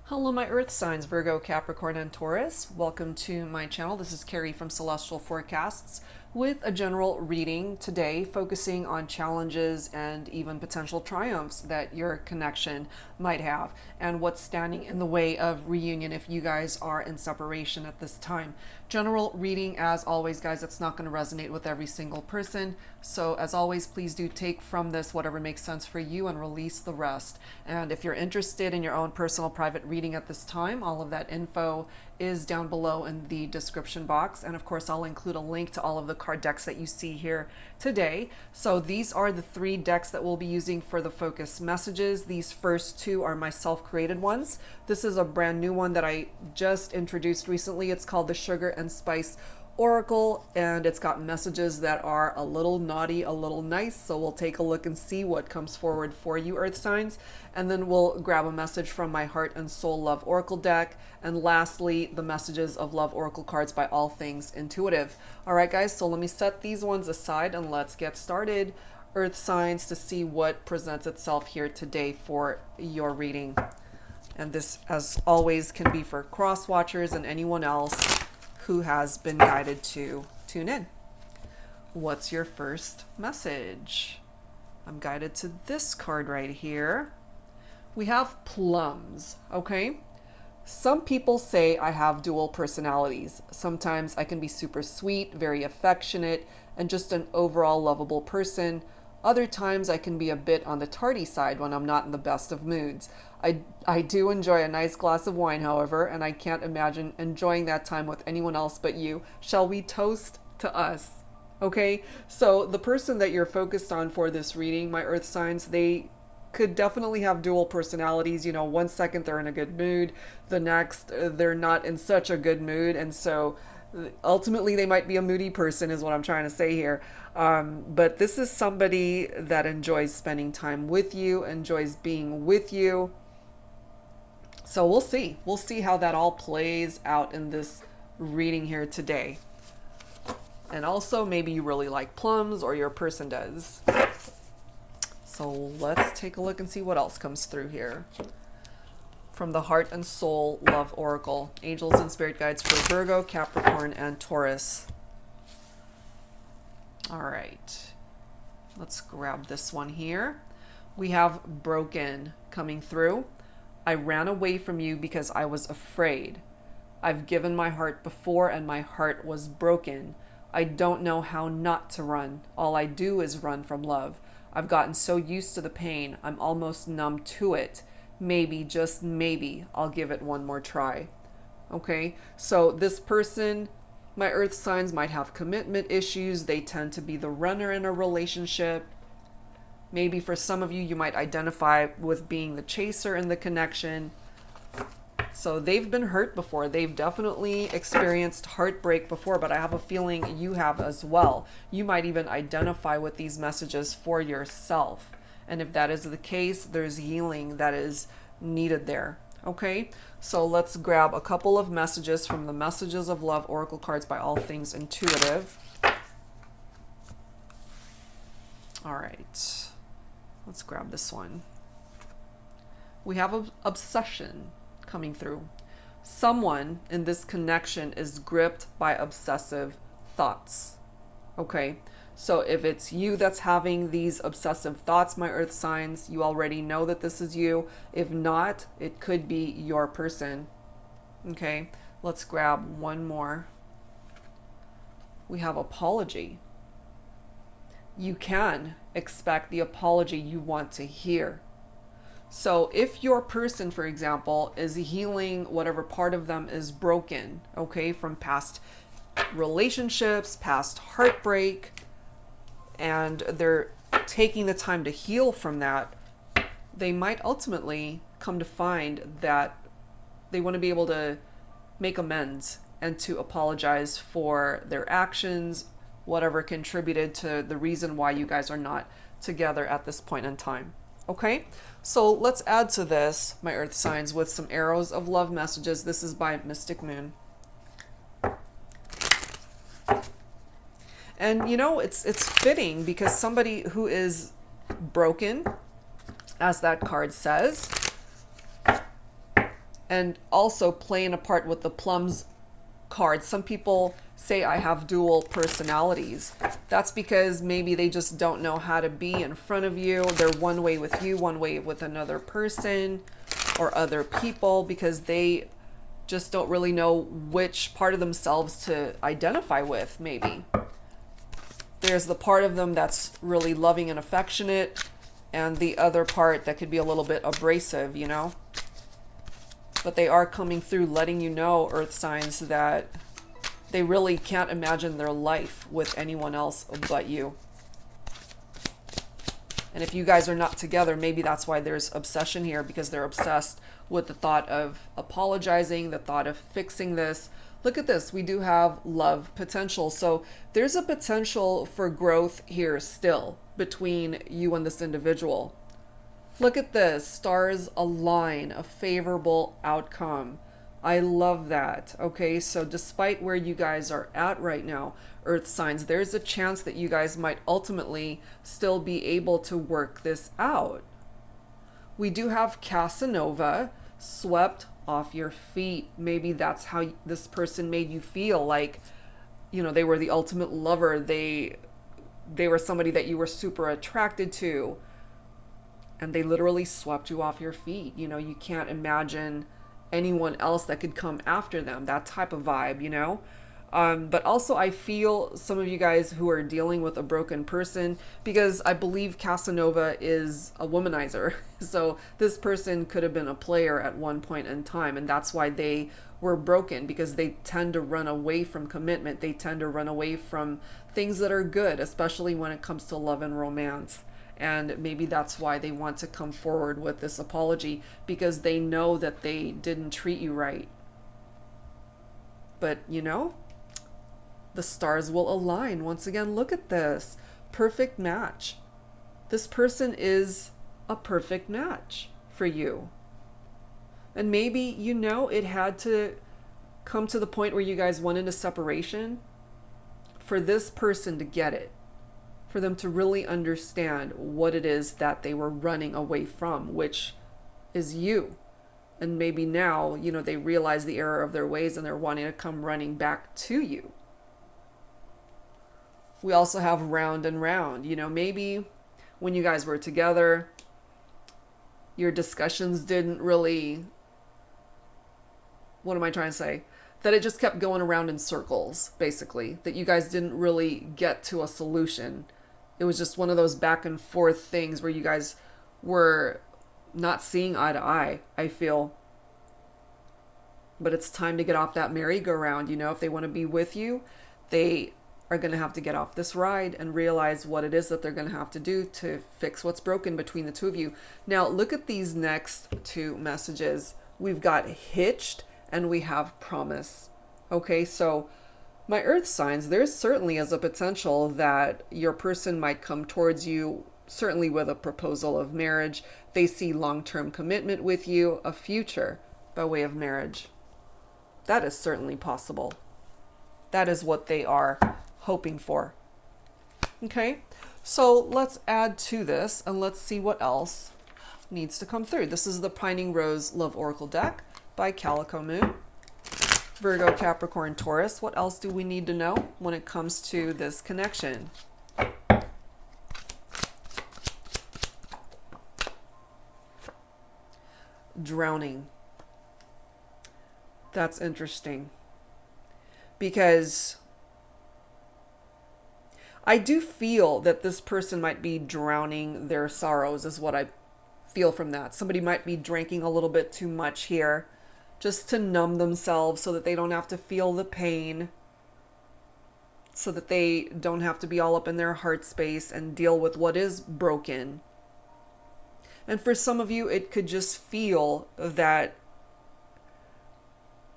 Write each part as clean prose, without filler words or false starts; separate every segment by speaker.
Speaker 1: Hello my earth signs, Virgo, Capricorn, and Taurus. Welcome to my channel. This is Carrie from Celestial Forecasts with a general reading today focusing on challenges and even potential triumphs that your connection might have and what's standing in the way of reunion if you guys are in separation at this time. General reading, as always, guys, it's not going to resonate with every single person. So as always, please do take from this whatever makes sense for you and release the rest. And if you're interested in your own personal private reading at this time, all of that info is down below in the description box. And of course, I'll include a link to all of the card decks that you see here today. So these are the 3 decks that we'll be using for the focus messages. These first 2 are my self-created ones. This is a brand new one that I just introduced recently. It's called the Sugar and Spice Oracle, and it's got messages that are a little naughty, a little nice. So we'll take a look and see what comes forward for you, earth signs, and then we'll grab a message from my Heart and Soul Love Oracle deck, and lastly the messages of Love Oracle cards by All Things Intuitive. All right guys, so let me set these ones aside and let's get started, earth signs, to see what presents itself here today for your reading. And this, as always, can be for cross watchers and anyone else who has been guided to tune in. What's your first message? I'm guided to this card right here. We have plums, okay? Some people say I have dual personalities. Sometimes I can be super sweet, very affectionate, and just an overall lovable person. Other times I can be a bit on the tardy side when I'm not in the best of moods. I do enjoy a nice glass of wine, however, and I can't imagine enjoying that time with anyone else but you. Shall we toast to us? Okay, so the person that you're focused on for this reading, my earth signs, they could definitely have dual personalities. You know, one second they're in a good mood, the next they're not in such a good mood, and so ultimately they might be a moody person is what I'm trying to say here. But this is somebody that enjoys spending time with you, enjoys being with you. So we'll see how that all plays out in this reading here today. And also maybe you really like plums, or your person does. So let's take a look and see what else comes through here. From the Heart and Soul Love Oracle, angels and spirit guides for Virgo, Capricorn, and Taurus. All right, let's grab this one here. We have broken coming through. I ran away from you because I was afraid. I've given my heart before and my heart was broken. I don't know how not to run. All I do is run from love. I've gotten so used to the pain, I'm almost numb to it. Maybe, just maybe, I'll give it one more try. Okay, so this person, my earth signs, might have commitment issues. They tend to be the runner in a relationship. Maybe for some of you, you might identify with being the chaser in the connection. So they've been hurt before. They've definitely experienced heartbreak before, but I have a feeling you have as well. You might even identify with these messages for yourself. And if that is the case, there's healing that is needed there. Okay, so let's grab a couple of messages from the Messages of Love Oracle cards by All Things Intuitive. All right, let's grab this one. We have obsession coming through. Someone in this connection is gripped by obsessive thoughts. Okay, so if it's you that's having these obsessive thoughts, my earth signs, you already know that this is you. If not, it could be your person. Okay, let's grab one more. We have apology. You can expect the apology you want to hear. So if your person, for example, is healing whatever part of them is broken, okay, from past relationships, past heartbreak, and they're taking the time to heal from that, they might ultimately come to find that they want to be able to make amends and to apologize for their actions, whatever contributed to the reason why you guys are not together at this point in time. Okay, so let's add to this, my earth signs, with some arrows of love messages. This is by Mystic Moon. And you know, it's fitting because somebody who is broken, as that card says, And also playing a part with the plums card. Some people say I have dual personalities. That's because maybe they just don't know how to be in front of you. They're one way with you, one way with another person or other people, because they just don't really know which part of themselves to identify with, maybe. There's the part of them that's really loving and affectionate, and the other part that could be a little bit abrasive, you know? But they are coming through letting you know, earth signs, that they really can't imagine their life with anyone else but you. And if you guys are not together, maybe that's why there's obsession here, because they're obsessed with the thought of apologizing, the thought of fixing this. Look at this. We do have love potential. So there's a potential for growth here still between you and this individual. Look at this. Stars align, a favorable outcome. I love that. Okay, so despite where you guys are at right now, earth signs, there's a chance that you guys might ultimately still be able to work this out. We do have Casanova, swept off your feet. Maybe that's how this person made you feel, like, you know, they were the ultimate lover. They were somebody that you were super attracted to, and they literally swept you off your feet. You know, you can't imagine anyone else that could come after them, that type of vibe, you know. But also I feel some of you guys who are dealing with a broken person, because I believe Casanova is a womanizer. So this person could have been a player at one point in time, and that's why they were broken, because they tend to run away from commitment. They tend to run away from things that are good, especially when it comes to love and romance. And maybe that's why they want to come forward with this apology, because they know that they didn't treat you right. But, you know, the stars will align. Once again, look at this. Perfect match. This person is a perfect match for you. And maybe, you know, it had to come to the point where you guys went into separation for this person to get it, for them to really understand what it is that they were running away from, which is you. And maybe now, you know, they realize the error of their ways and they're wanting to come running back to you. We also have round and round. You know, maybe when you guys were together, your discussions didn't really, what am I trying to say? That it just kept going around in circles, basically. That you guys didn't really get to a solution. It was just one of those back and forth things where you guys were not seeing eye to eye, I feel. But it's time to get off that merry-go-round. You know, if they want to be with you, they are going to have to get off this ride and realize what it is that they're going to have to do to fix what's broken between the two of you. Now, look at these next two messages. We've got Hitched and we have Promise. Okay, so my earth signs, there certainly is a potential that your person might come towards you, certainly with a proposal of marriage. They see long-term commitment with you, a future by way of marriage. That is certainly possible. That is what they are hoping for. Okay, so let's add to this and let's see what else needs to come through. This is the Pining Rose Love Oracle deck by Calico Moon. Virgo, Capricorn, Taurus. What else do we need to know when it comes to this connection? Drowning. That's interesting, because I do feel that this person might be drowning their sorrows, is what I feel from that. Somebody might be drinking a little bit too much here, just to numb themselves so that they don't have to feel the pain, so that they don't have to be all up in their heart space and deal with what is broken. And for some of you, it could just feel that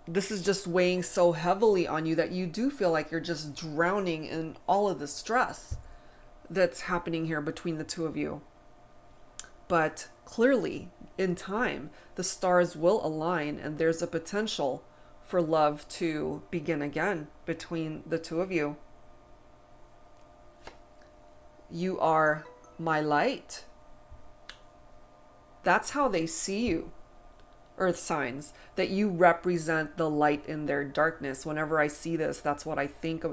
Speaker 1: this is just weighing so heavily on you that you do feel like you're just drowning in all of the stress that's happening here between the two of you. But clearly, in time, the stars will align and there's a potential for love to begin again between the two of you. You are my light. That's how they see you. earth signs, that you represent the light in their darkness. Whenever I see this, that's what I think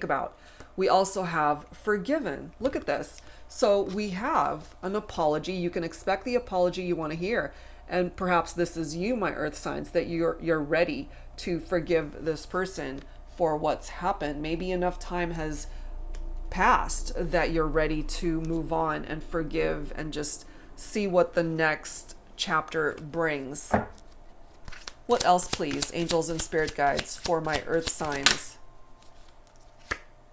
Speaker 1: about. We also have forgiven. Look at this. So we have an apology. You can expect the apology you want to hear. And perhaps this is you, my earth signs, that you're ready to forgive this person for what's happened. Maybe enough time has passed that you're ready to move on and forgive and just see what the next chapter brings. What else, please, angels and spirit guides, for my earth signs?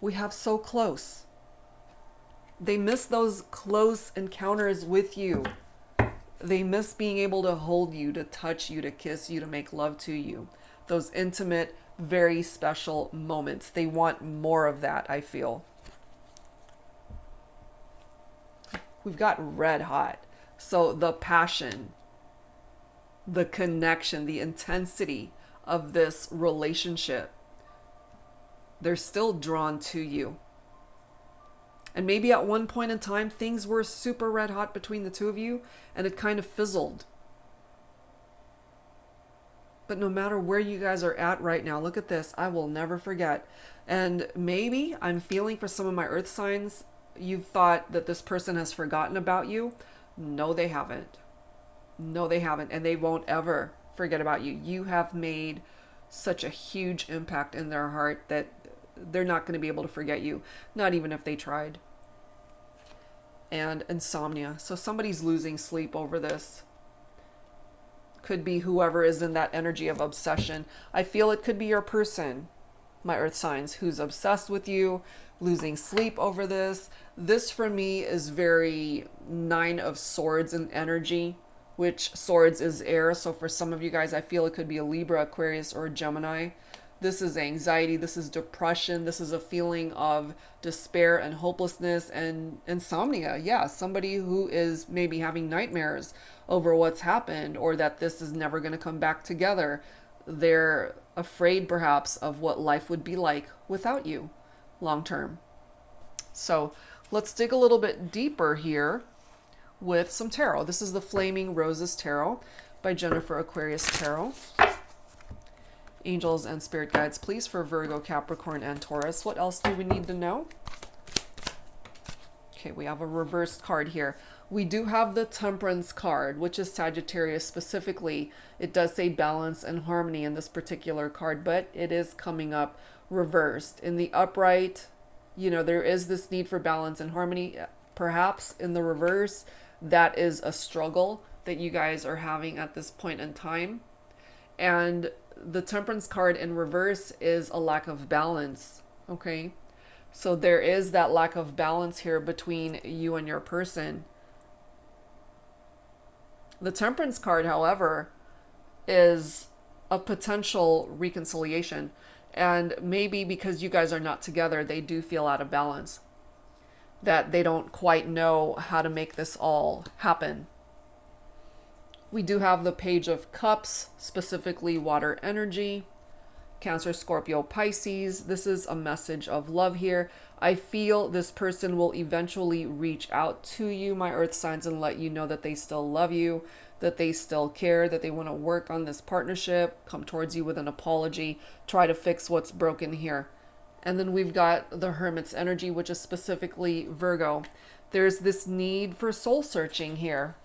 Speaker 1: We have so close. They miss those close encounters with you. They miss being able to hold you, to touch you, to kiss you, to make love to you. Those intimate, very special moments. They want more of that, I feel. We've got red hot. So the passion, the connection, the intensity of this relationship, they're still drawn to you. And maybe at one point in time, things were super red hot between the two of you, and it kind of fizzled. But no matter where you guys are at right now, look at this. I will never forget. And maybe I'm feeling for some of my earth signs, you've thought that this person has forgotten about you. No, they haven't. No, they haven't. And they won't ever forget about you. You have made such a huge impact in their heart that they're not going to be able to forget you. Not even if they tried. And insomnia. So somebody's losing sleep over this. Could be whoever is in that energy of obsession. I feel it could be your person, my earth signs, who's obsessed with you, losing sleep over this. This for me is very 9 of Swords in energy, which Swords is air. So for some of you guys, I feel it could be a Libra, Aquarius, or a Gemini. This is anxiety. This is depression. This is a feeling of despair and hopelessness and insomnia. Yeah, somebody who is maybe having nightmares over what's happened, or that this is never going to come back together. They're afraid perhaps of what life would be like without you long term. So let's dig a little bit deeper here with some tarot. This is the Flaming Roses Tarot by Jennifer Aquarius Tarot. Angels and spirit guides, please, for Virgo, Capricorn, and Taurus. What else do we need to know? Okay, we have a reversed card here. We do have the Temperance card, which is Sagittarius specifically. It does say balance and harmony in this particular card, but it is coming up reversed. In the upright, you know, there is this need for balance and harmony. Perhaps in the reverse, that is a struggle that you guys are having at this point in time. And the Temperance card in reverse is a lack of balance. Okay, so there is that lack of balance here between you and your person. The Temperance card, however, is a potential reconciliation. And maybe because you guys are not together, they do feel out of balance. That they don't quite know how to make this all happen. We do have the Page of Cups, specifically water energy. Cancer, Scorpio, Pisces. This is a message of love here. I feel this person will eventually reach out to you, my earth signs, and let you know that they still love you, that they still care, that they want to work on this partnership, come towards you with an apology, try to fix what's broken here. And then we've got the Hermit's energy, which is specifically Virgo. There's this need for soul searching here,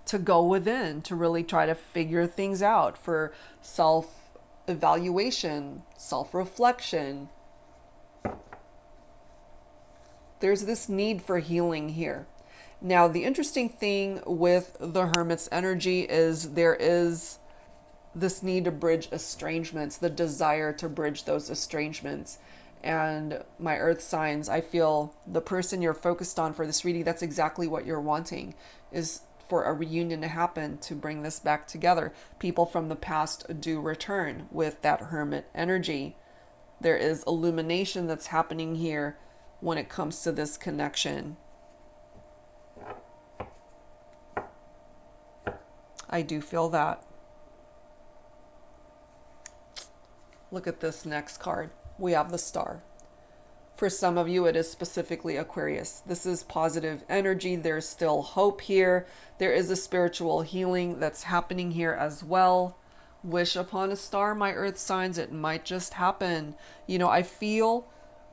Speaker 1: to go within, to really try to figure things out, for self-evaluation, self-reflection. There's this need for healing here. Now, the interesting thing with the Hermit's energy is there is this need to bridge estrangements, the desire to bridge those estrangements. And my earth signs, I feel the person you're focused on for this reading, that's exactly what you're wanting, is for a reunion to happen, to bring this back together. People from the past do return with that Hermit energy. There is illumination that's happening here when it comes to this connection. I do feel that. Look at this next card. We have the Star. For some of you, it is specifically Aquarius. This is positive energy. There's still hope here. There is a spiritual healing that's happening here as well. Wish upon a star, my earth signs. It might just happen. You know, I feel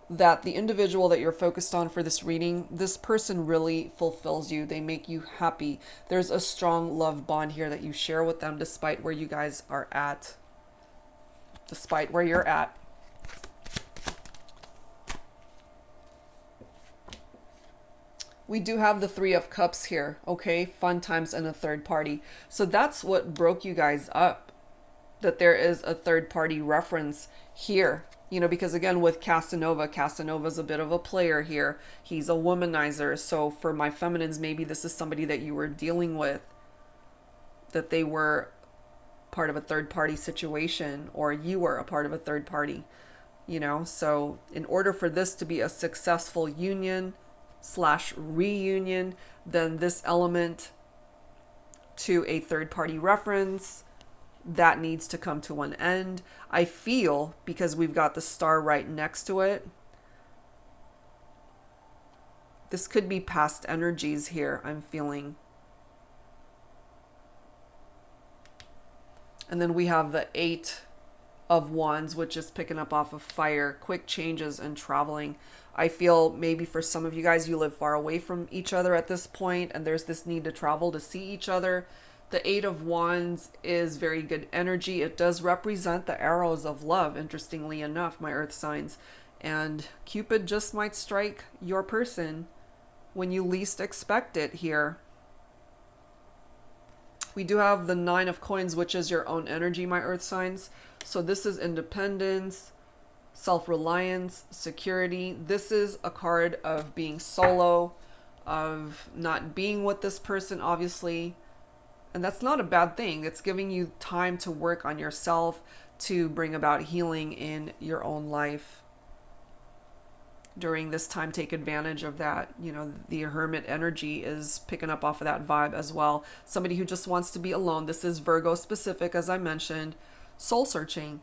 Speaker 1: that the individual that you're focused on for this reading, this person really fulfills you. They make you happy. There's a strong love bond here that you share with them despite where you guys are at. Despite where you're at. We do have the Three of Cups here, okay? Fun times and a third party. So that's what broke you guys up, that there is a third party reference here. You know, because again, with Casanova's a bit of a player here. He's a womanizer. So for my feminines, maybe this is somebody that you were dealing with, that they were part of a third party situation, or you were a part of a third party, you know? So in order for this to be a successful union / reunion, then this element to a third party reference, that needs to come to an end. I feel, because we've got the star right next to it, this could be past energies here, I'm feeling. And then we have the Eight of Wands, which is picking up off of fire, quick changes and traveling. I feel maybe for some of you guys, you live far away from each other at this point, and there's this need to travel to see each other. The Eight of Wands is very good energy. It does represent the arrows of love, interestingly enough, my earth signs. And Cupid just might strike your person when you least expect it here. We do have the Nine of Coins, which is your own energy, my earth signs. So this is independence, self-reliance, security. This is a card of being solo, of not being with this person, obviously. And that's not a bad thing. It's giving you time to work on yourself, to bring about healing in your own life. During this time, take advantage of that. You know, the Hermit energy is picking up off of that vibe as well. Somebody who just wants to be alone. This is Virgo specific, as I mentioned. Soul searching.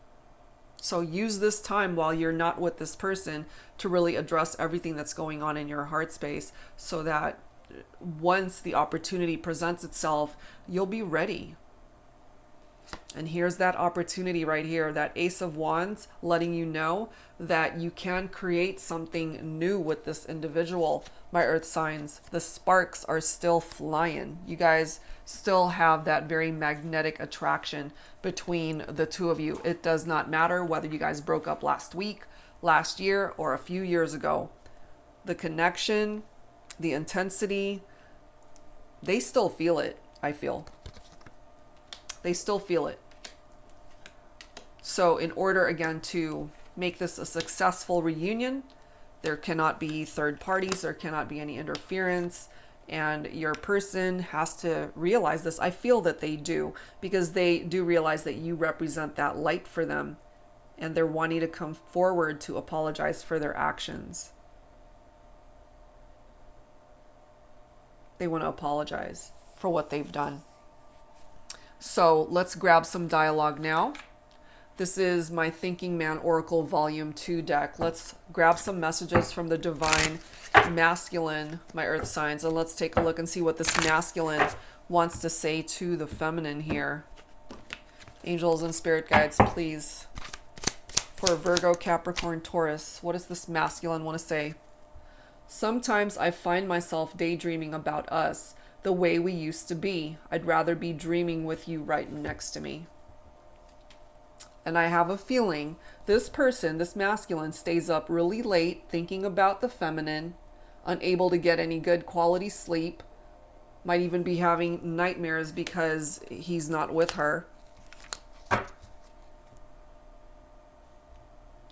Speaker 1: So use this time while you're not with this person to really address everything that's going on in your heart space, so that once the opportunity presents itself, you'll be ready. And here's that opportunity right here, that Ace of Wands, letting you know that you can create something new with this individual, my earth signs. The sparks are still flying. You guys still have that very magnetic attraction between the two of you. It does not matter whether you guys broke up last week, last year, or a few years ago. The connection, the intensity, they still feel it, I feel. They still feel it. So in order, again, to make this a successful reunion, there cannot be third parties, there cannot be any interference, and your person has to realize this. I feel that they do, because they do realize that you represent that light for them, and they're wanting to come forward to apologize for their actions. They want to apologize for what they've done. So let's grab some dialogue now. This is my Thinking Man Oracle Volume 2 deck. Let's grab some messages from the Divine Masculine, my earth signs, and let's take a look and see what this masculine wants to say to the feminine here. Angels and spirit guides, please. For Virgo, Capricorn, Taurus, what does this masculine want to say? Sometimes I find myself daydreaming about us, the way we used to be. I'd rather be dreaming with you right next to me. And I have a feeling this person, this masculine, stays up really late thinking about the feminine, unable to get any good quality sleep, might even be having nightmares because he's not with her.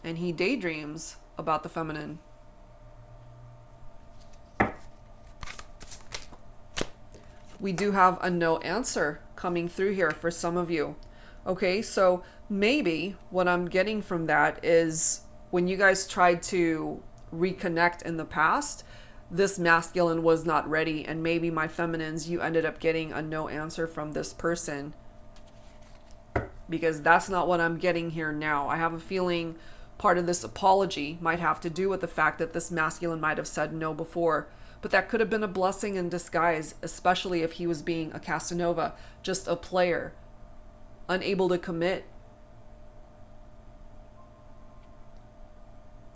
Speaker 1: And he daydreams about the feminine. We do have a no answer coming through here for some of you. Okay, so maybe what I'm getting from that is when you guys tried to reconnect in the past, this masculine was not ready, and maybe my feminines, you ended up getting a no answer from this person, because that's not what I'm getting here now. I have a feeling Part of this apology might have to do with the fact that this masculine might have said no before, but that could have been a blessing in disguise, especially if he was being a Casanova, just a player, unable to commit.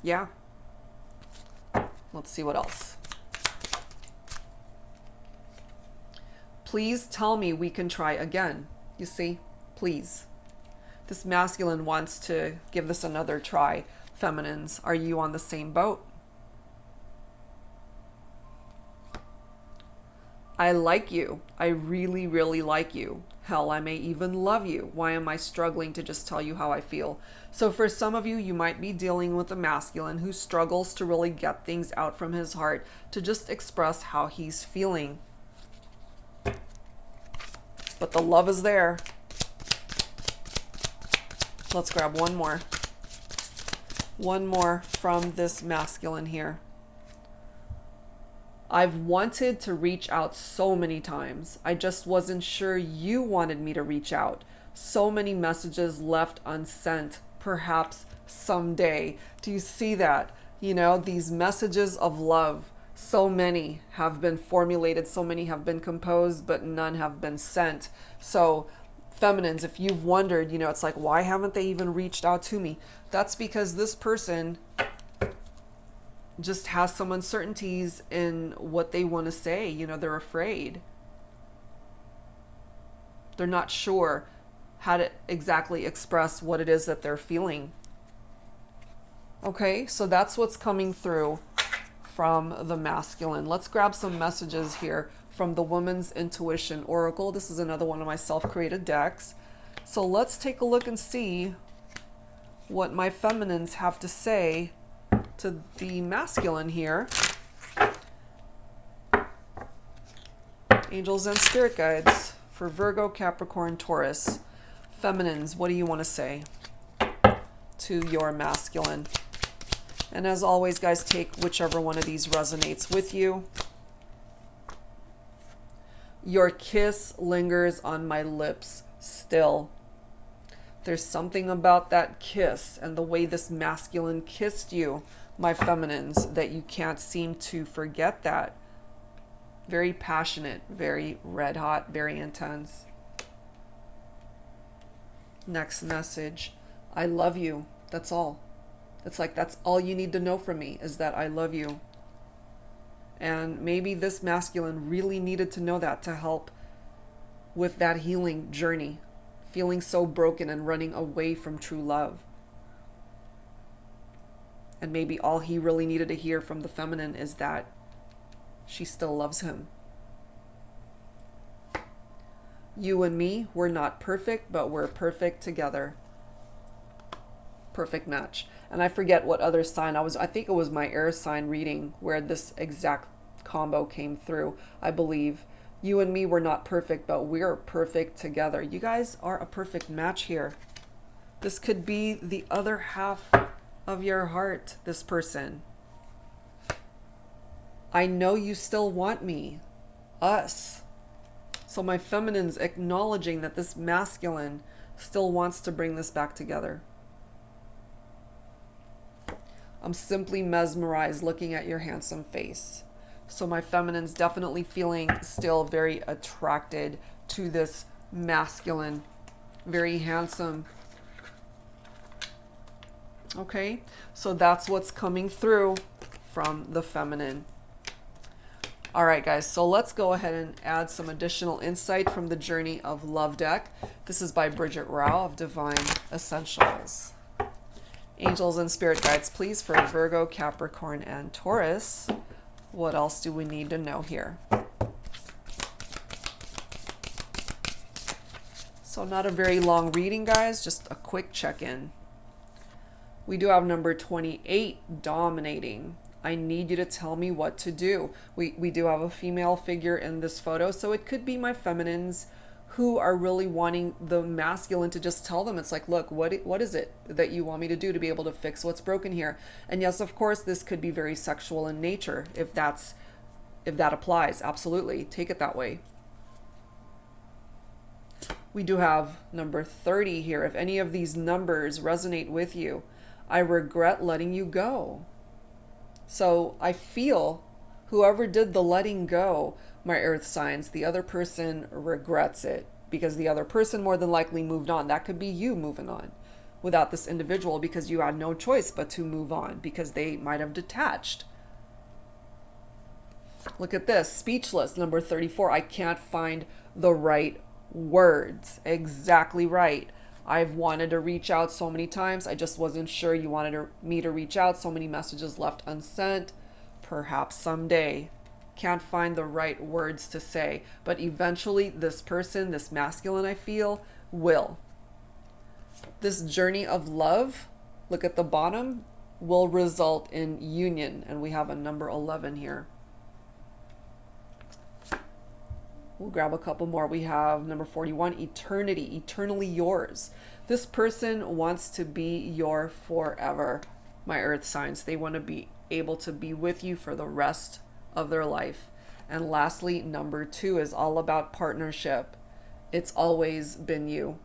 Speaker 1: Yeah. Let's see what else. Please tell me we can try again. You see? Please. This masculine wants to give this another try. Feminines, are you on the same boat? I like you. I really, really like you. Hell, I may even love you. Why am I struggling to just tell you how I feel? So for some of you, you might be dealing with a masculine who struggles to really get things out from his heart, to just express how he's feeling. But the love is there. Let's grab one more. One more from this masculine here. I've wanted to reach out so many times. I just wasn't sure you wanted me to reach out. So many messages left unsent. Perhaps someday. Do you see that? You know, these messages of love. So many have been formulated. So many have been composed, but none have been sent. So feminines, if you've wondered, you know, it's like, why haven't they even reached out to me? That's because this person just has some uncertainties in what they want to say. You know, they're afraid. They're not sure how to exactly express what it is that they're feeling. Okay, so that's what's coming through from the masculine. Let's grab some messages here from the Woman's Intuition Oracle. This is another one of my self-created decks. So let's take a look and see what my feminines have to say to the masculine here. Angels and spirit guides for Virgo, Capricorn, Taurus. Feminines, what do you want to say to your masculine? And as always, guys, take whichever one of these resonates with you. Your kiss lingers on my lips still. There's something about that kiss and the way this masculine kissed you, my feminines, that you can't seem to forget that. Very passionate, very red hot, very intense. Next message. I love you. That's all. It's like, that's all you need to know from me, is that I love you. And maybe this masculine really needed to know that to help with that healing journey, feeling so broken and running away from true love. And maybe all he really needed to hear from the feminine is that she still loves him. You and me, we're not perfect, but we're perfect together. Perfect match. And I forget what other sign I think it was my air sign reading where this exact combo came through, I believe. You and me, we're not perfect, but we're perfect together. You guys are a perfect match here. This could be the other half of your heart, this person. I know you still want me. Us. So my feminine's acknowledging that this masculine still wants to bring this back together. I'm simply mesmerized looking at your handsome face. So my feminine's definitely feeling still very attracted to this masculine, very handsome. Okay, so that's what's coming through from the feminine. All right, guys, so let's go ahead and add some additional insight from the Journey of Love deck. This is by Bridget Rao of Divine Essentials. Angels and spirit guides, please, for Virgo, Capricorn, and Taurus. What else do we need to know here? So not a very long reading, guys, just a quick check-in. We do have number 28, dominating. I need you to tell me what to do. We do have a female figure in this photo, so it could be my feminines who are really wanting the masculine to just tell them. It's like, look, what is it that you want me to do to be able to fix what's broken here? And yes, of course, this could be very sexual in nature, if that applies. Absolutely, take it that way. We do have number 30 here. If any of these numbers resonate with you, I regret letting you go. So I feel whoever did the letting go, my earth signs, the other person regrets it because the other person more than likely moved on. That could be you moving on without this individual because you had no choice but to move on because they might have detached. Look at this, speechless, number 34. I can't find the right words. Exactly right. I've wanted to reach out so many times. I just wasn't sure you wanted me to reach out. So many messages left unsent. Perhaps someday. Can't find the right words to say. But eventually this person, this masculine I feel, will. This journey of love, look at the bottom, will result in union. And we have a number 11 here. We'll grab a couple more. We have number 41, eternity, eternally yours. This person wants to be your forever, my earth signs. They want to be able to be with you for the rest of their life. And lastly, number 2 is all about partnership. It's always been you.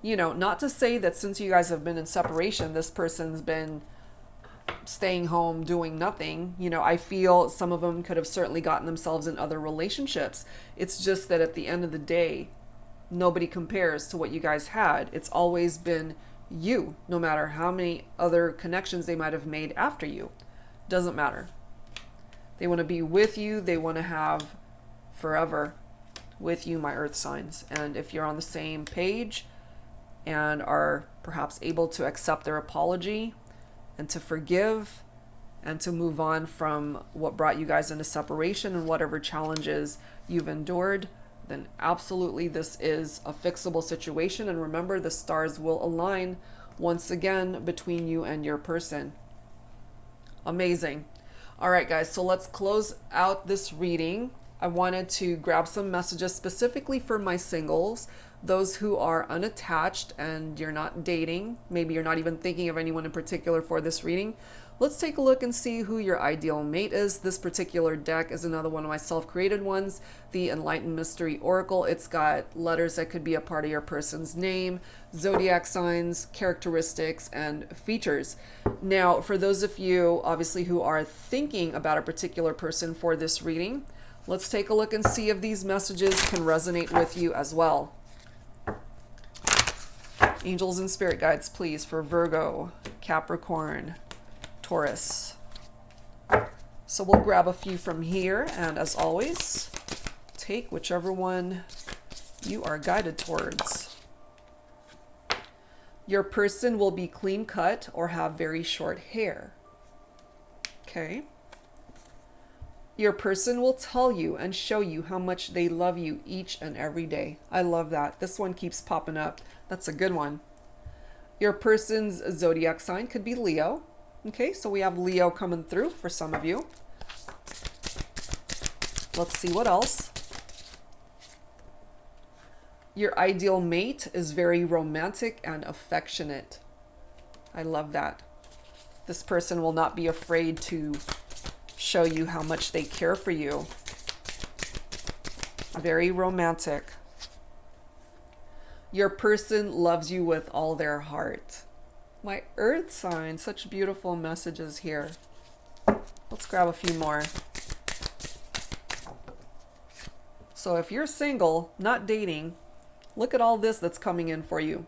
Speaker 1: You know, not to say that since you guys have been in separation, this person's been staying home doing nothing. You know, I feel some of them could have certainly gotten themselves in other relationships. It's just that at the end of the day, nobody compares to what you guys had. It's always been you, no matter how many other connections they might have made after you. Doesn't matter. They want to be with you. They want to have forever with you, my earth signs. And if you're on the same page and are perhaps able to accept their apology and to forgive and to move on from what brought you guys into separation and whatever challenges you've endured, then absolutely this is a fixable situation. And remember, the stars will align once again between you and your person. Amazing. All right, guys, so let's close out this reading. I wanted to grab some messages specifically for my singles, those who are unattached and you're not dating. Maybe you're not even thinking of anyone in particular for this reading. Let's take a look and see who your ideal mate is. This particular deck is another one of my self-created ones, the Enlightened Mystery Oracle. It's got letters that could be a part of your person's name, zodiac signs, characteristics, and features. Now, for those of you, obviously, who are thinking about a particular person for this reading, let's take a look and see if these messages can resonate with you as well. Angels and spirit guides, please, for Virgo, Capricorn, Taurus. So we'll grab a few from here, and as always, take whichever one you are guided towards. Your person will be clean cut or have very short hair. Okay. Your person will tell you and show you how much they love you each and every day. I love that. This one keeps popping up. That's a good one. Your person's zodiac sign could be Leo. Okay, so we have Leo coming through for some of you. Let's see what else. Your ideal mate is very romantic and affectionate. I love that. This person will not be afraid to show you how much they care for you. Very romantic. Your person loves you with all their heart. My earth sign, such beautiful messages here. Let's grab a few more. So if you're single, not dating, look at all this that's coming in for you.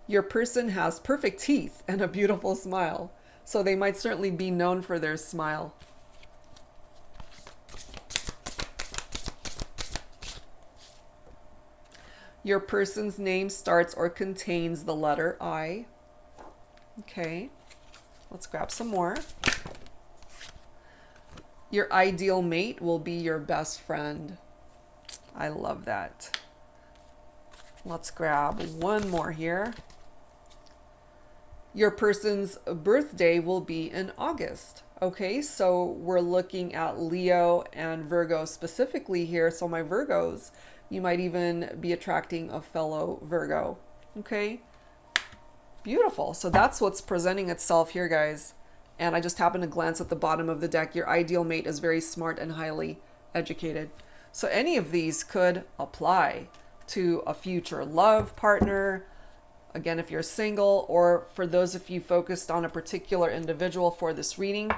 Speaker 1: Your person has perfect teeth and a beautiful smile. So they might certainly be known for their smile. Your person's name starts or contains the letter I. Okay, let's grab some more. Your ideal mate will be your best friend. I love that. Let's grab one more here. Your person's birthday will be in August. Okay, so we're looking at Leo and Virgo specifically here. So my Virgos, you might even be attracting a fellow Virgo. Okay, beautiful. So that's what's presenting itself here, guys. And I just happened to glance at the bottom of the deck. Your ideal mate is very smart and highly educated. So any of these could apply to a future love partner, Again, if you're single, or for those of you focused on a particular individual for this reading,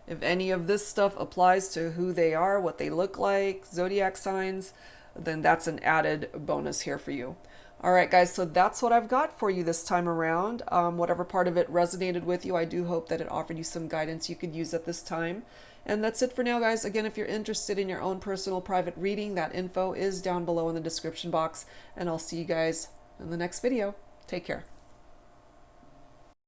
Speaker 1: if any of this stuff applies to who they are, what they look like, zodiac signs, then that's an added bonus here for you. All right, guys, so that's what I've got for you this time around. Whatever part of it resonated with you, I do hope that it offered you some guidance you could use at this time. And that's it for now, guys. Again, if you're interested in your own personal private reading, that info is down below in the description box. And I'll see you guys in the next video. Take care.